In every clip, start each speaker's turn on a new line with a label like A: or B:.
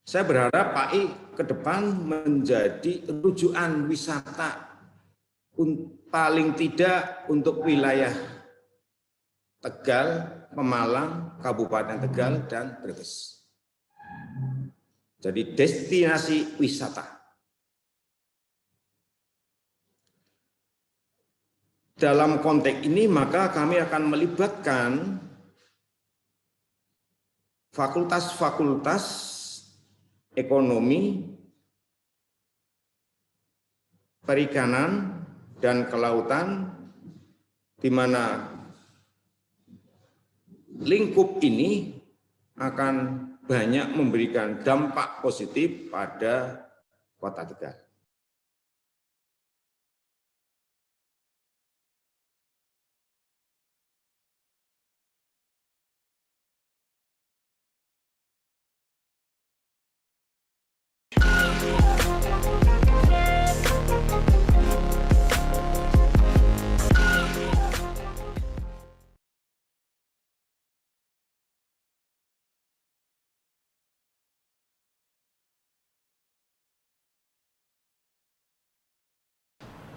A: Saya berharap PAI ke depan menjadi rujukan wisata paling tidak untuk wilayah Tegal, Pemalang, Kabupaten Tegal, dan Brebes. Jadi destinasi wisata. Dalam konteks ini maka kami akan melibatkan fakultas-fakultas ekonomi, perikanan, dan kelautan, di mana lingkup ini akan banyak memberikan dampak positif pada Kota Tegal.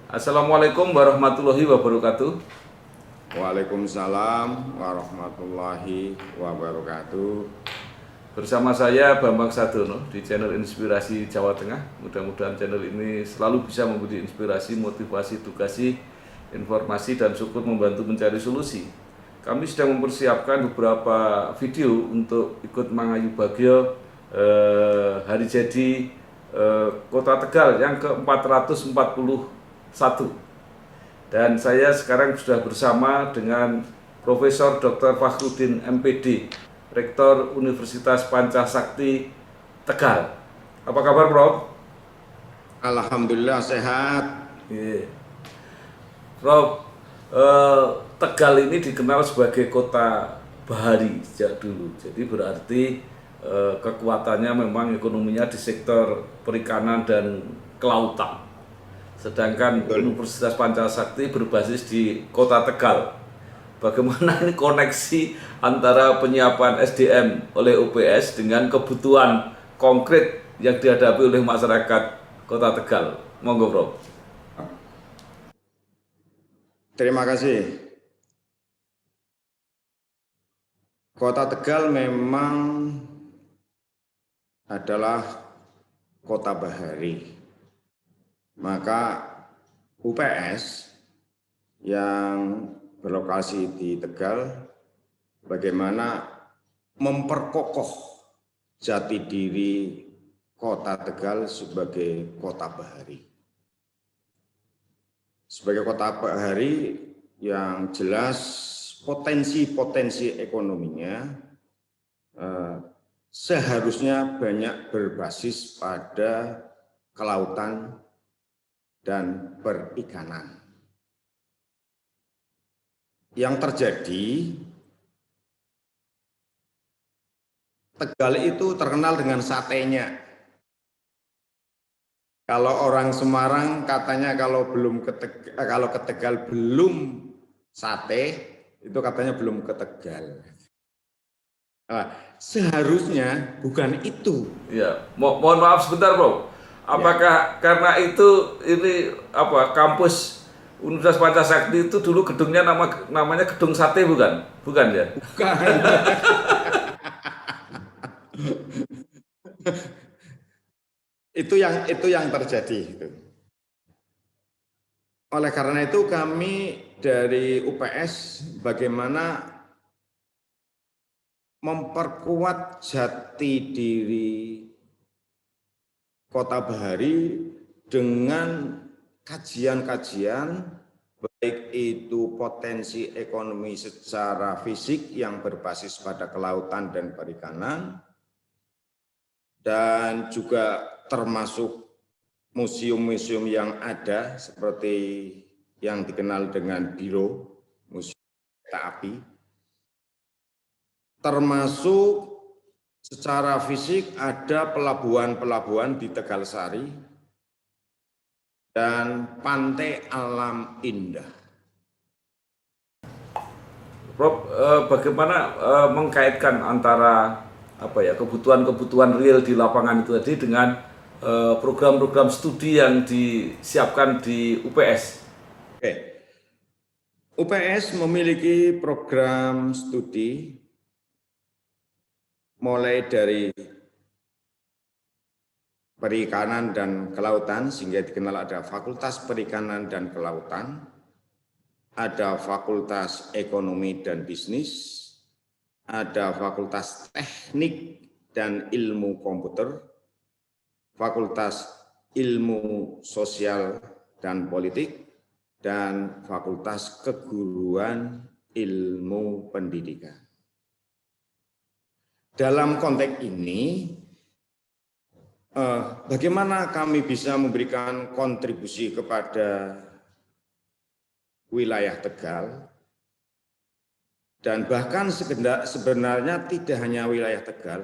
B: Assalamualaikum warahmatullahi wabarakatuh.
A: Waalaikumsalam warahmatullahi wabarakatuh.
B: Bersama saya Bambang Sadono di channel Inspirasi Jawa Tengah. Mudah-mudahan channel ini selalu bisa memberi inspirasi, motivasi, edukasi, informasi, dan syukur membantu mencari solusi. Kami sedang mempersiapkan beberapa video untuk ikut mengayu bagio hari jadi Kota Tegal yang ke-441. Dan saya sekarang sudah bersama dengan Profesor Dr. Fakhrudin MPD, Rektor Universitas Pancasakti Tegal. Apa kabar, Prof?
A: Alhamdulillah sehat.
B: Prof, Tegal ini dikenal sebagai kota bahari sejak dulu. Jadi berarti kekuatannya memang ekonominya di sektor perikanan dan kelautan. Sedangkan Universitas Pancasakti berbasis di Kota Tegal. Bagaimana ini koneksi antara penyiapan SDM oleh UPS dengan kebutuhan konkret yang dihadapi oleh masyarakat Kota Tegal? Monggo, Prof.
A: Terima kasih. Kota Tegal memang adalah kota bahari. Maka UPS yang berlokasi di Tegal bagaimana memperkokoh jati diri Kota Tegal sebagai kota bahari. Sebagai kota bahari yang jelas potensi-potensi ekonominya seharusnya banyak berbasis pada kelautan dan perikanan. Yang terjadi, Tegal itu terkenal dengan satenya. Kalau orang Semarang katanya kalau ke Tegal belum sate, itu katanya belum ke Tegal. Nah, seharusnya bukan itu.
B: Ya, mohon maaf sebentar, Bro. Apakah karena itu ini kampus Universitas Pancasakti itu dulu gedungnya namanya Gedung Sate bukan? Bukan ya?
A: Bukan. itu yang terjadi. Oleh karena itu kami dari UPS bagaimana memperkuat jati diri Kota Bahari dengan kajian-kajian baik itu potensi ekonomi secara fisik yang berbasis pada kelautan dan perikanan, dan juga termasuk museum-museum yang ada seperti yang dikenal dengan Biro Museum Kereta Api, termasuk secara fisik ada pelabuhan-pelabuhan di Tegal Sari dan pantai alam indah.
B: Prof, bagaimana mengkaitkan antara kebutuhan-kebutuhan real di lapangan itu tadi dengan program-program studi yang disiapkan di UPS.
A: Oke. UPS memiliki program studi mulai dari perikanan dan kelautan, sehingga dikenal ada Fakultas Perikanan dan Kelautan, ada Fakultas Ekonomi dan Bisnis, ada Fakultas Teknik dan Ilmu Komputer, Fakultas Ilmu Sosial dan Politik, dan Fakultas Keguruan Ilmu Pendidikan. Dalam konteks ini, bagaimana kami bisa memberikan kontribusi kepada wilayah Tegal, dan bahkan sebenarnya tidak hanya wilayah Tegal,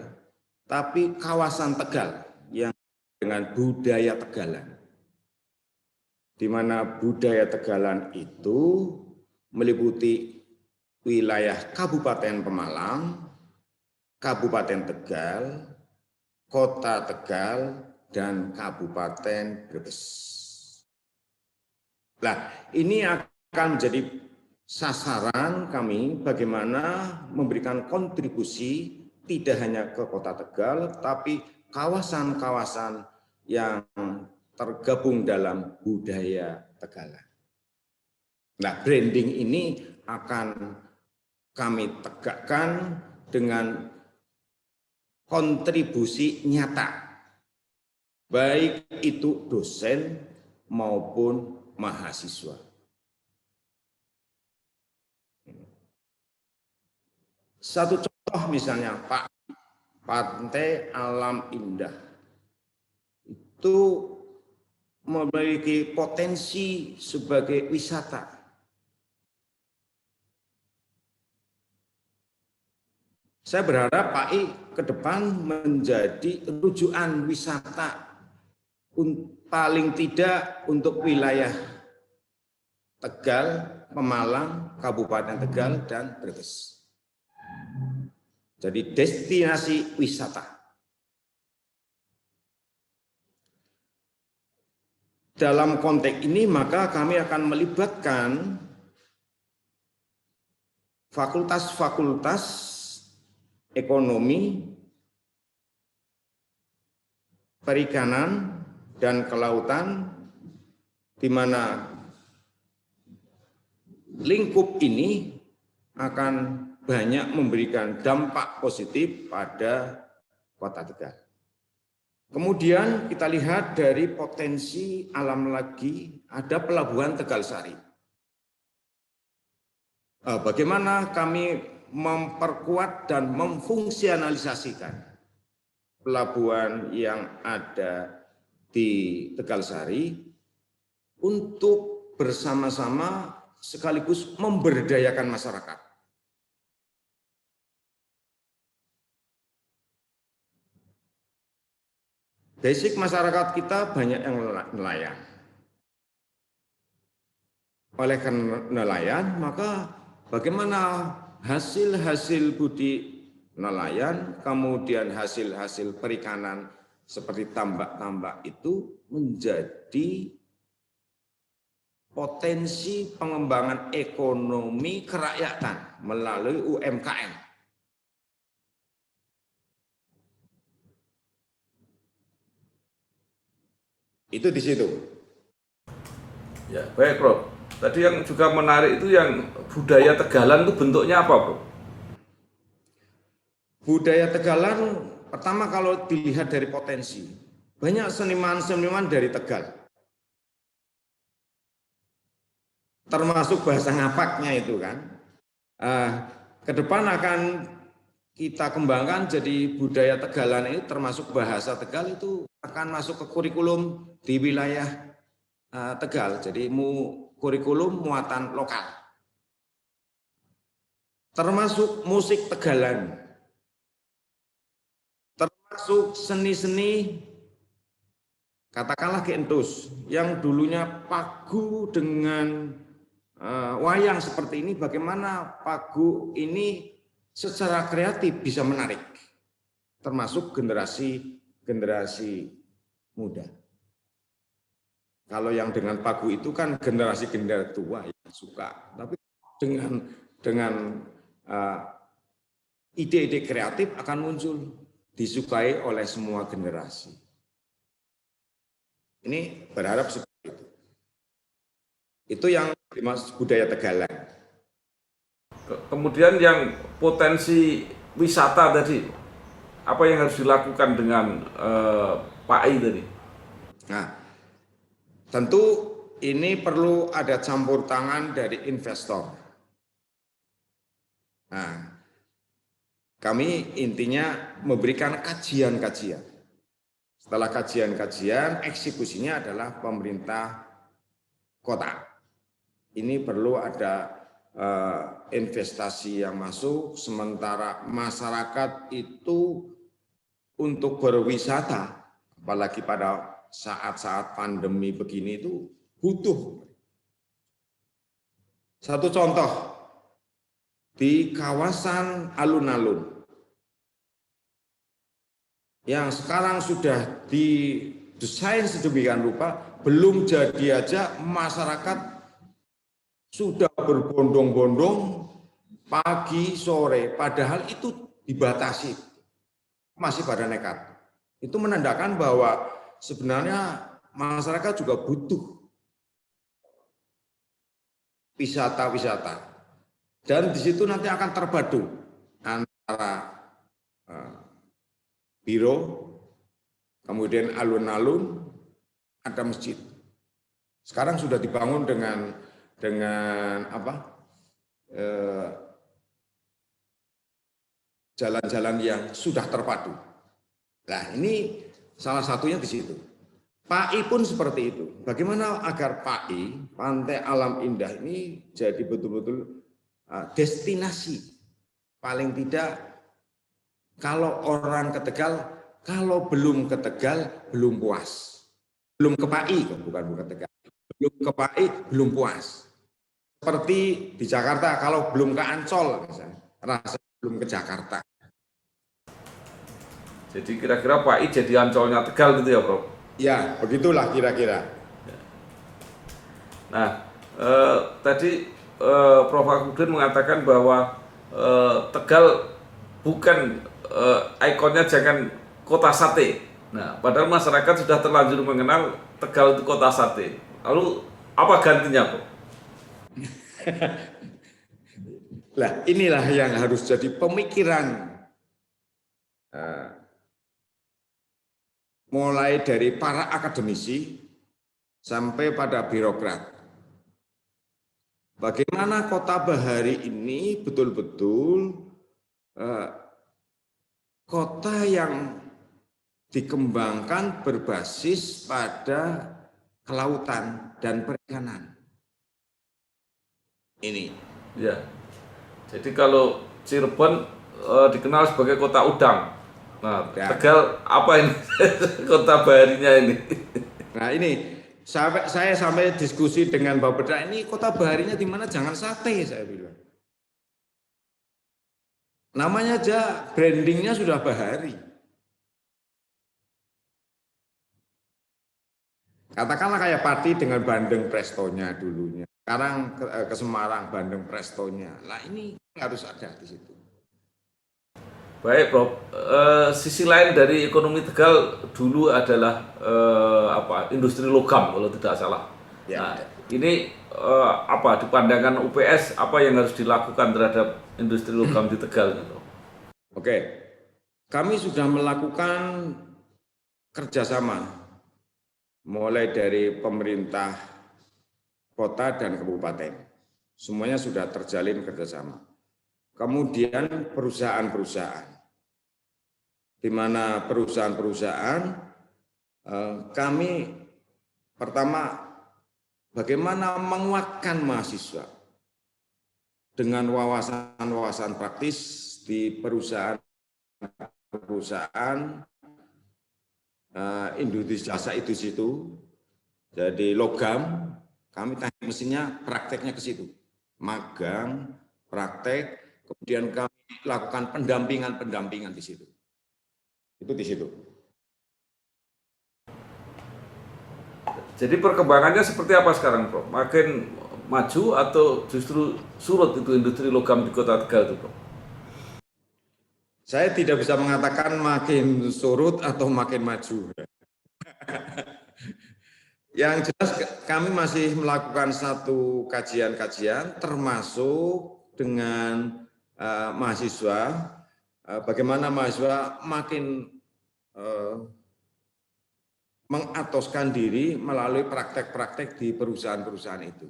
A: tapi kawasan Tegal yang dengan budaya Tegalan, di mana budaya Tegalan itu meliputi wilayah Kabupaten Pemalang, Kabupaten Tegal, Kota Tegal, dan Kabupaten Brebes. Nah, ini akan menjadi sasaran kami bagaimana memberikan kontribusi tidak hanya ke Kota Tegal, tapi kawasan-kawasan yang tergabung dalam budaya Tegalan. Nah, branding ini akan kami tegakkan dengan kontribusi nyata, baik itu dosen maupun mahasiswa. Satu contoh misalnya, Pak, Pantai Alam Indah itu memiliki potensi sebagai wisata. Saya berharap PAI ke depan menjadi rujukan wisata paling tidak untuk wilayah Tegal, Pemalang, Kabupaten Tegal, dan Brebes. Jadi destinasi wisata. Dalam konteks ini maka kami akan melibatkan fakultas-fakultas ekonomi, perikanan, dan kelautan, di mana lingkup ini akan banyak memberikan dampak positif pada Kota Tegal. Kemudian kita lihat dari potensi alam lagi, ada Pelabuhan Tegal Sari. Bagaimana kami memperkuat dan memfungsionalisasikan pelabuhan yang ada di Tegal Sari untuk bersama-sama sekaligus memberdayakan masyarakat. Basic masyarakat kita banyak yang nelayan. Oleh karena nelayan, maka bagaimana hasil-hasil budi nelayan, kemudian hasil-hasil perikanan seperti tambak-tambak itu menjadi potensi pengembangan ekonomi kerakyatan melalui UMKM. Itu di situ.
B: Ya, baik, Prof. Tadi yang juga menarik itu yang budaya Tegalan itu bentuknya apa, Prof?
A: Budaya Tegalan, pertama kalau dilihat dari potensi, banyak seniman-seniman dari Tegal. Termasuk bahasa ngapaknya itu kan. Ke depan akan kita kembangkan jadi budaya Tegalan ini, termasuk bahasa Tegal itu akan masuk ke kurikulum di wilayah Tegal. Jadi kurikulum muatan lokal. Termasuk musik Tegalan. Termasuk seni-seni katakanlah Kentus yang dulunya pagu dengan wayang seperti ini, bagaimana pagu ini secara kreatif bisa menarik. termasuk generasi muda. Kalau yang dengan pagu itu kan generasi tua yang suka, tapi dengan ide-ide kreatif akan muncul, disukai oleh semua generasi. Ini berharap seperti itu. Itu yang dimaksud budaya Tegalan.
B: Kemudian yang potensi wisata tadi, apa yang harus dilakukan dengan PAI tadi?
A: Nah, tentu ini perlu ada campur tangan dari investor. Nah, kami intinya memberikan kajian-kajian. Setelah kajian-kajian, eksekusinya adalah pemerintah kota. Ini perlu ada investasi yang masuk, sementara masyarakat itu untuk berwisata, apalagi pada saat-saat pandemi begini itu butuh. Satu contoh, di kawasan alun-alun yang sekarang sudah didesain sedemikian rupa, belum jadi aja masyarakat sudah berbondong-bondong pagi, sore, padahal itu dibatasi, masih pada nekat. Itu menandakan bahwa sebenarnya masyarakat juga butuh wisata-wisata. Dan di situ nanti akan terpadu antara biro, kemudian alun-alun, ada masjid. Sekarang sudah dibangun dengan jalan-jalan yang sudah terpadu. Nah, ini salah satunya di situ. PAI pun seperti itu. Bagaimana agar PAI, Pantai Alam Indah ini jadi betul-betul destinasi. Paling tidak kalau orang ke Tegal, kalau belum ke Tegal belum puas. Belum ke PAI, bukan Tegal. Belum ke PAI belum puas. Seperti di Jakarta, kalau belum ke Ancol, misalnya, rasa belum ke Jakarta.
B: Jadi kira-kira PAI jadi Ancolnya Tegal gitu ya, Prof?
A: Ya, begitulah kira-kira.
B: Nah, tadi Prof. Agudin mengatakan bahwa Tegal bukan ikonnya jangan kota sate. Nah, padahal masyarakat sudah terlanjur mengenal Tegal itu kota sate. Lalu apa gantinya, Prof?
A: Lah, inilah yang harus jadi pemikiran mulai dari para akademisi sampai pada birokrat. Bagaimana Kota Bahari ini betul-betul kota yang dikembangkan berbasis pada kelautan dan perikanan. Ini.
B: Ya. Jadi kalau Cirebon dikenal sebagai kota udang. Nah, ya. Tegal apa ini? Kota baharinya ini.
A: Nah, ini saya sampai diskusi dengan Bapak Beda, ini kota baharinya di mana, jangan sate, saya bilang. Namanya aja, brandingnya sudah bahari. Katakanlah kayak Pati dengan Bandeng Prestonya dulunya. Sekarang ke Semarang, Bandeng Prestonya. Lah ini harus ada di situ.
B: Baik, Prof. Sisi lain dari ekonomi Tegal dulu adalah industri logam kalau tidak salah. Ya. Nah, ini di pandangan UPS apa yang harus dilakukan terhadap industri logam di Tegal?
A: Oke, kami sudah melakukan kerjasama mulai dari pemerintah kota dan kabupaten. Semuanya sudah terjalin kerjasama. Kemudian perusahaan-perusahaan, di mana perusahaan-perusahaan kami pertama bagaimana menguatkan mahasiswa dengan wawasan-wawasan praktis di perusahaan industri jasa itu situ. Jadi logam, kami teknik mesinnya prakteknya ke situ, magang, praktek. Kemudian kami lakukan pendampingan di situ. Itu di situ.
B: Jadi perkembangannya seperti apa sekarang, Prof? Makin maju atau justru surut itu industri logam di Kota Tegal itu, Prof?
A: Saya tidak bisa mengatakan makin surut atau makin maju. Yang jelas kami masih melakukan satu kajian-kajian termasuk dengan mahasiswa, bagaimana mahasiswa makin mengatoskan diri melalui praktek-praktek di perusahaan-perusahaan itu.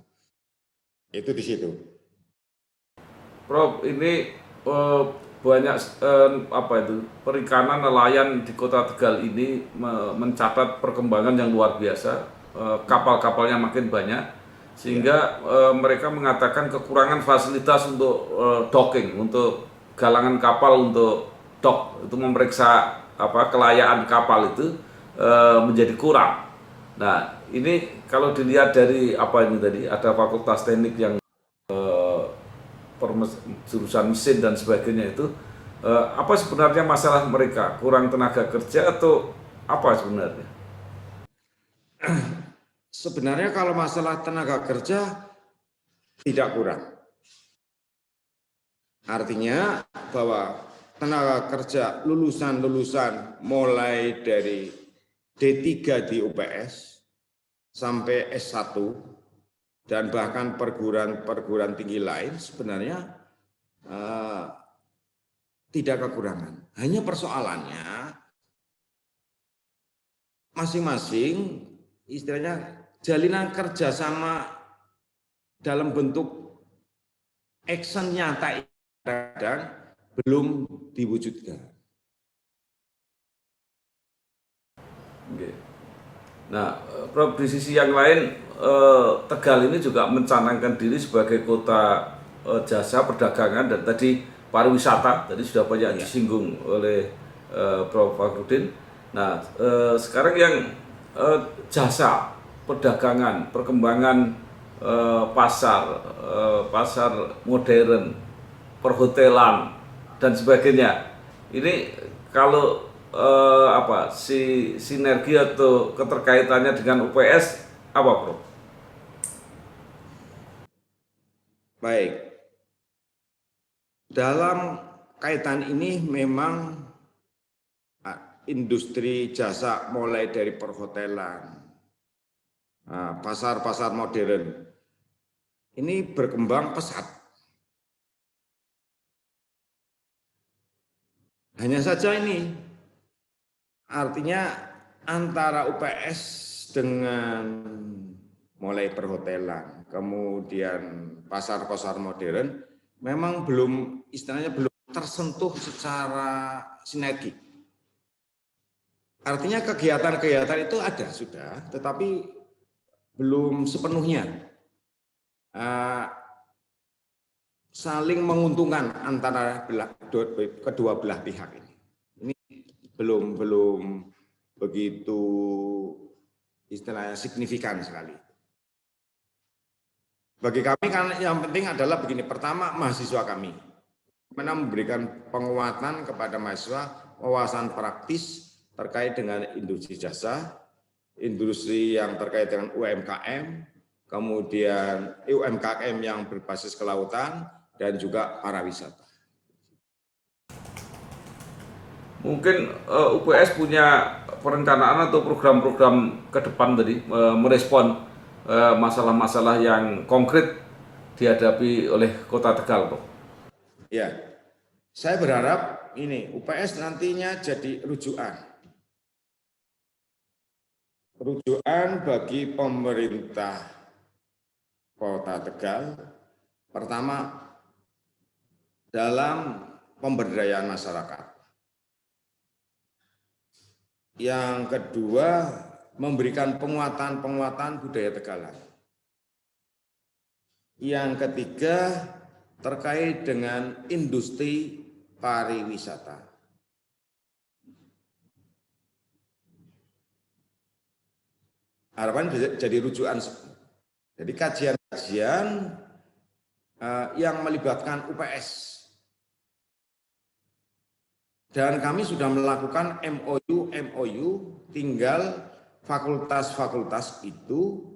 A: Itu di situ.
B: Prof, ini banyak perikanan nelayan di Kota Tegal ini mencatat perkembangan yang luar biasa. Kapal-kapalnya makin banyak sehingga mereka mengatakan kekurangan fasilitas untuk docking, untuk galangan kapal untuk dock, itu memeriksa kelayaan kapal itu menjadi kurang. Nah, ini kalau dilihat dari ini tadi ada fakultas teknik yang jurusan mesin dan sebagainya itu, apa sebenarnya masalah mereka? Kurang tenaga kerja atau apa sebenarnya?
A: Sebenarnya kalau masalah tenaga kerja tidak kurang. Artinya bahwa tenaga kerja lulusan-lulusan mulai dari D3 di UPS sampai S1 dan bahkan perguruan tinggi lain sebenarnya tidak kekurangan. Hanya persoalannya masing-masing istilahnya jalinan kerjasama dalam bentuk action nyata kadang belum diwujudkan.
B: Nah, Prof, di sisi yang lain, Tegal ini juga mencanangkan diri sebagai kota jasa perdagangan dan tadi pariwisata. Tadi sudah banyak disinggung oleh Prof. Fakhrudin. Nah, sekarang yang jasa perdagangan, perkembangan pasar modern, perhotelan dan sebagainya. Ini kalau sinergi atau keterkaitannya dengan UPS apa, Prof?
A: Baik. Dalam kaitan ini memang industri jasa mulai dari perhotelan, pasar-pasar modern ini berkembang pesat. Hanya saja ini artinya antara UPS dengan mulai perhotelan, kemudian pasar-pasar modern memang belum tersentuh secara sinergi. Artinya kegiatan-kegiatan itu ada sudah, tetapi belum sepenuhnya saling menguntungkan antara kedua belah pihak ini. Ini belum begitu istilahnya signifikan sekali. Bagi kami kan yang penting adalah begini, pertama mahasiswa kami memberikan penguatan kepada mahasiswa wawasan praktis terkait dengan industri jasa, industri yang terkait dengan UMKM, kemudian UMKM yang berbasis kelautan, dan juga pariwisata.
B: Mungkin UPS punya perencanaan atau program-program ke depan tadi merespon masalah-masalah yang konkret dihadapi oleh Kota Tegal, Prof.
A: Ya, saya berharap ini UPS nantinya jadi rujukan bagi pemerintah Kota Tegal. Pertama, dalam pemberdayaan masyarakat. Yang kedua, memberikan penguatan budaya Tegalan. Yang ketiga, terkait dengan industri pariwisata. Harapan bisa jadi rujukan. Jadi kajian-kajian yang melibatkan UPS. Dan kami sudah melakukan MOU, tinggal fakultas-fakultas itu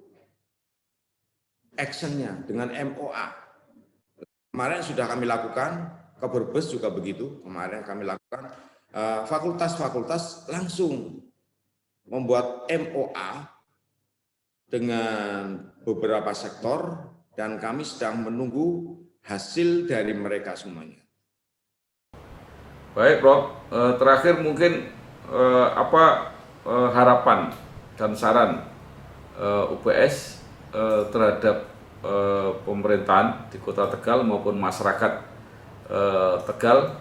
A: actionnya dengan MOA. Kemarin sudah kami lakukan, ke Brebes juga begitu, kemarin kami lakukan, fakultas-fakultas langsung membuat MOA dengan beberapa sektor dan kami sedang menunggu hasil dari mereka semuanya.
B: Baik, Prof. Terakhir mungkin apa harapan dan saran UPS terhadap pemerintahan di Kota Tegal maupun masyarakat Tegal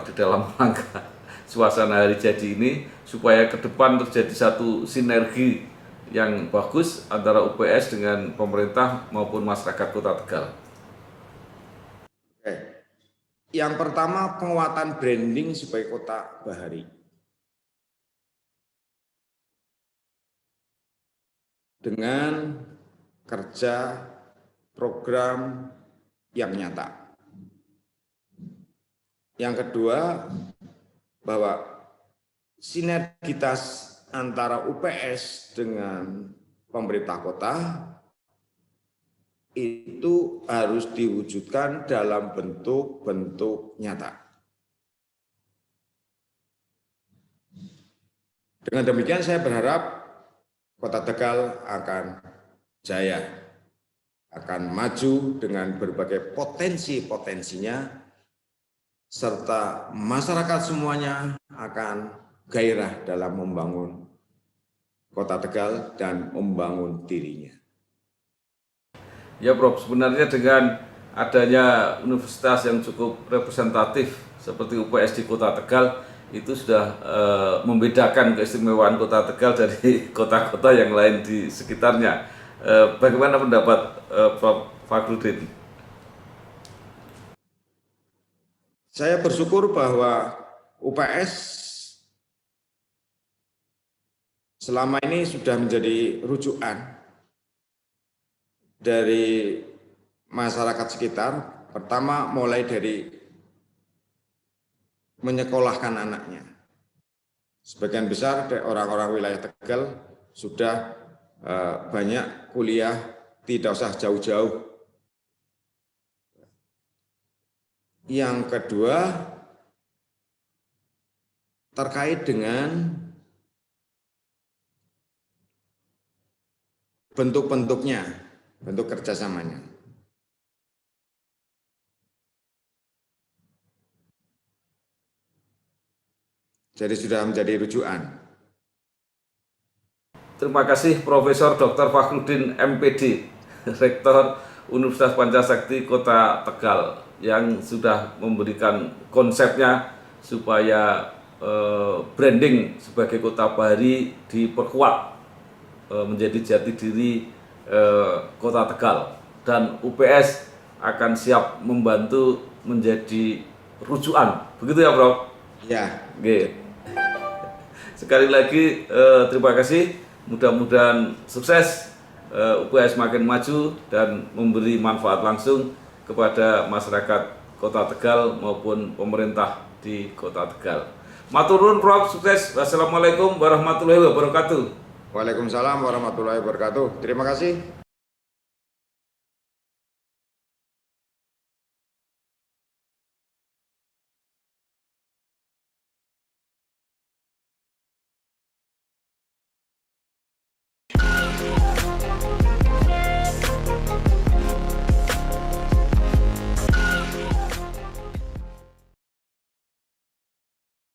B: di dalam rangka suasana hari jadi ini supaya ke depan terjadi satu sinergi yang bagus antara UPS dengan pemerintah maupun masyarakat Kota Tegal.
A: Yang pertama, penguatan branding sebagai kota bahari. Dengan kerja program yang nyata. Yang kedua, bahwa sinergitas antara UPS dengan pemerintah kota itu harus diwujudkan dalam bentuk-bentuk nyata. Dengan demikian saya berharap Kota Tegal akan jaya, akan maju dengan berbagai potensi-potensinya, serta masyarakat semuanya akan gairah dalam membangun Kota Tegal dan membangun dirinya.
B: Ya, Prof, sebenarnya dengan adanya universitas yang cukup representatif seperti UPS di Kota Tegal itu sudah membedakan keistimewaan Kota Tegal dari kota-kota yang lain di sekitarnya. Bagaimana pendapat Prof Fakhrudin?
A: Saya bersyukur bahwa UPS selama ini sudah menjadi rujukan dari masyarakat sekitar. Pertama, mulai dari menyekolahkan anaknya. Sebagian besar orang-orang wilayah Tegal sudah banyak kuliah, tidak usah jauh-jauh. Yang kedua, terkait dengan bentuk-bentuknya, bentuk kerjasamanya. Jadi sudah menjadi rujukan.
B: Terima kasih Profesor Dr. Fakhrudin MPD, Rektor Universitas Pancasakti Kota Tegal, yang sudah memberikan konsepnya supaya branding sebagai kota bahari diperkuat menjadi jati diri Kota Tegal, dan UPS akan siap membantu menjadi rujukan. Begitu ya, Prof?
A: Ya.
B: Oke. Sekali lagi terima kasih. Mudah-mudahan sukses, UPS makin maju dan memberi manfaat langsung kepada masyarakat Kota Tegal maupun pemerintah di Kota Tegal. Matur nuwun, Prof, sukses. Wassalamualaikum warahmatullahi wabarakatuh.
A: Waalaikumsalam warahmatullahi wabarakatuh. Terima kasih.